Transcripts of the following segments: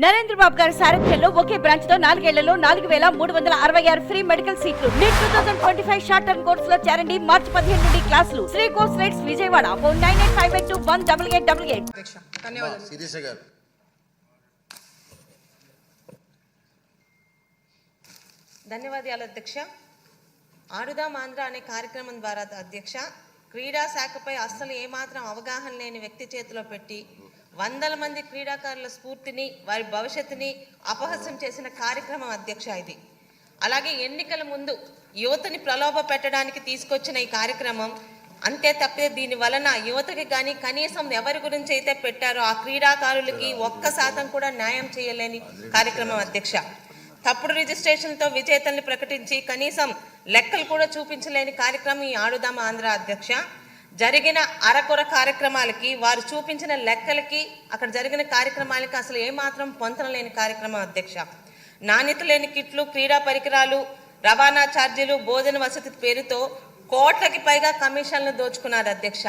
నరేంద్ర బాబు గారి సారథ్యంలో ఒకే బ్రాంచ్ తో 4 ఏళ్లలో 4366 ఫ్రీ మెడికల్ సీట్లు. నీట్ 2025 షార్ట్ టర్మ్ కోర్సులో చేరండి. మార్చి 15 నుండి క్లాసులు. Sri course rates Vijayawada. Phone 9858218888. ధన్యవాదాలు. శిరీష గారు. ధన్యవాదాలు అధ్యక్ష. ఆడుదాం ఆంధ్ర అనే కార్యక్రమం ద్వారా అధ్యక్ష క్రీడా శాఖపై అస్సలు ఏమాత్రం అవగాహన లేని వ్యక్తి చేతిలో పెట్టి వందల మంది క్రీడాకారుల స్ఫూర్తిని వారి భవిష్యత్తుని అపహాస్యం చేసిన కార్యక్రమం అధ్యక్ష ఇది. అలాగే ఎన్నికల ముందు యువతని ప్రలోభ పెట్టడానికి తీసుకొచ్చిన ఈ కార్యక్రమం అంతే తప్పితే దీని వలన యువతకి కానీ కనీసం ఎవరి గురించి అయితే పెట్టారో ఆ క్రీడాకారులకి 1% కూడా న్యాయం చేయలేని కార్యక్రమం అధ్యక్ష. తప్పుడు రిజిస్ట్రేషన్తో విజేతల్ని ప్రకటించి కనీసం లెక్కలు కూడా చూపించలేని కార్యక్రమం ఈ ఆడుదాం ఆంధ్ర అధ్యక్ష. జరిగిన అరకొర కార్యక్రమాలకి వారు చూపించిన లెక్కలకి అక్కడ జరిగిన కార్యక్రమాలకి అసలు ఏమాత్రం పొంతన లేని కార్యక్రమం అధ్యక్ష. నాణ్యత లేని కిట్లు, క్రీడా పరికరాలు, రవాణా ఛార్జీలు, భోజన వసతి పేరుతో కోట్లకి పైగా కమిషన్లు దోచుకున్నారు అధ్యక్ష.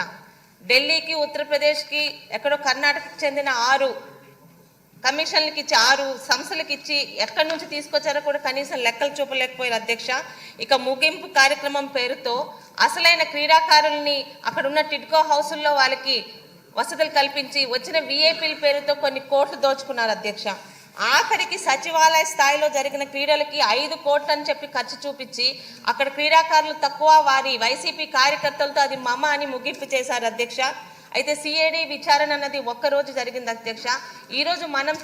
ఢిల్లీకి, ఉత్తరప్రదేశ్కి, ఎక్కడో కర్ణాటకకి చెందిన 6 కమిషన్లకి ఇచ్చి 6 సంస్థలకు ఇచ్చి ఎక్కడి నుంచి తీసుకొచ్చారో కూడా కనీసం లెక్కలు చూపలేకపోయారు అధ్యక్ష. ఇక ముగింపు కార్యక్రమం పేరుతో అసలైన క్రీడాకారుల్ని అక్కడ ఉన్న టిడ్కో హౌసుల్లో వాళ్ళకి వసతులు కల్పించి వచ్చిన విఐపీల పేరుతో కొన్ని కోట్లు దోచుకున్నారు అధ్యక్ష. ఆఖరికి సచివాలయ స్థాయిలో జరిగిన క్రీడలకి 5 కోట్లు అని చెప్పి ఖర్చు చూపించి అక్కడ క్రీడాకారులు తక్కువ, వారి వైసీపీ కార్యకర్తలతో అది మమ అని ముగింపు చేశారు అధ్యక్ష. అయితే సిఐడి విచారణ అన్నది ఒక్కరోజు జరిగింది అధ్యక్ష. ఈరోజు మనం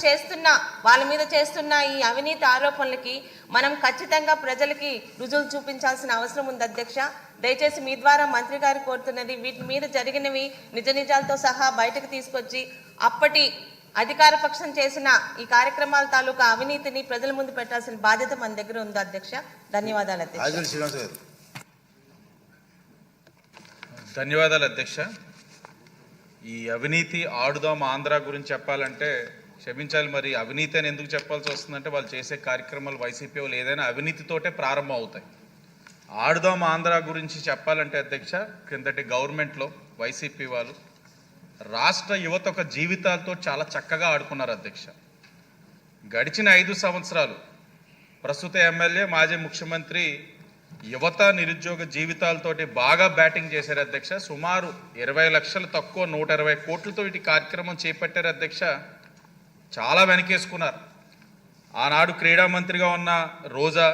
వాళ్ళ మీద చేస్తున్న ఈ అవినీతి ఆరోపణలకి మనం ఖచ్చితంగా ప్రజలకి రుజువులు చూపించాల్సిన అవసరం ఉంది అధ్యక్ష. దయచేసి మీ ద్వారా మంత్రి గారు కోరుతున్నది వీటి మీద జరిగినవి నిజ నిజాలతో సహా బయటకు తీసుకొచ్చి అప్పటి అధికార పక్షం చేసిన ఈ కార్యక్రమాల తాలూకా అవినీతిని ప్రజల ముందు పెట్టాల్సిన బాధ్యత మన దగ్గర ఉంది అధ్యక్ష. ధన్యవాదాలు అధ్యక్ష. ధన్యవాదాలు అధ్యక్ష. ఈ అవినీతి ఆడుదాం ఆంధ్ర గురించి చెప్పాలంటే క్షమించాలి, మరి అవినీతి అని ఎందుకు చెప్పాల్సి వస్తుందంటే వాళ్ళు చేసే కార్యక్రమాలు వైసీపీ వాళ్ళు ఏదైనా అవినీతితోటే ప్రారంభం అవుతాయి. ఆడుదాం ఆంధ్ర గురించి చెప్పాలంటే అధ్యక్ష, కిందటి గవర్నమెంట్లో వైసీపీ వాళ్ళు రాష్ట్ర యువత ఒక జీవితాలతో చాలా చక్కగా ఆడుకున్నారు అధ్యక్ష. గడిచిన 5 సంవత్సరాలు ప్రస్తుత ఎమ్మెల్యే, మాజీ ముఖ్యమంత్రి యువత నిరుద్యోగ జీవితాలతోటి బాగా బ్యాటింగ్ చేశారు అధ్యక్ష. సుమారు 20 లక్షలు తక్కువ 120 కోట్లతో ఇటు కార్యక్రమం చేపట్టారు అధ్యక్ష. చాలా వెనకేసుకున్నారు. ఆనాడు క్రీడా మంత్రిగా ఉన్న రోజా,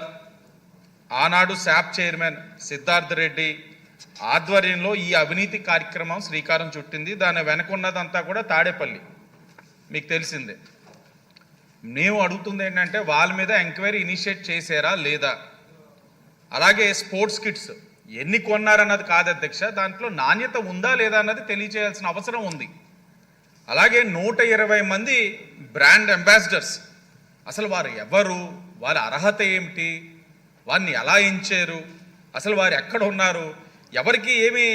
ఆనాడు శాప్ చైర్మన్ సిద్ధార్థ్ రెడ్డి ఆధ్వర్యంలో ఈ అవినీతి కార్యక్రమం శ్రీకారం చుట్టింది. దాని వెనకున్నదంతా కూడా తాడేపల్లి, మీకు తెలిసిందే. మేము అడుగుతుంది ఏంటంటే వాళ్ళ మీద ఎంక్వైరీ ఇనిషియేట్ చేశారా లేదా, అలాగే స్పోర్ట్స్ కిట్స్ ఎన్ని కొన్నారన్నది కాదు అధ్యక్ష, దాంట్లో నాణ్యత ఉందా లేదా అన్నది తెలియజేయాల్సిన అవసరం ఉంది. అలాగే 120 మంది బ్రాండ్ అంబాసిడర్స్, అసలు వారు ఎవరు, వారి అర్హత ఏమిటి, వారిని ఎలా ఎంచారు, అసలు వారు ఎక్కడ ఉన్నారు, ఎవరికి ఏమీ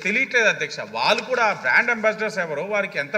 తెలియట్లేదు అధ్యక్ష. వాళ్ళు కూడా బ్రాండ్ అంబాసిడర్స్ ఎవరో, వారికి ఎంత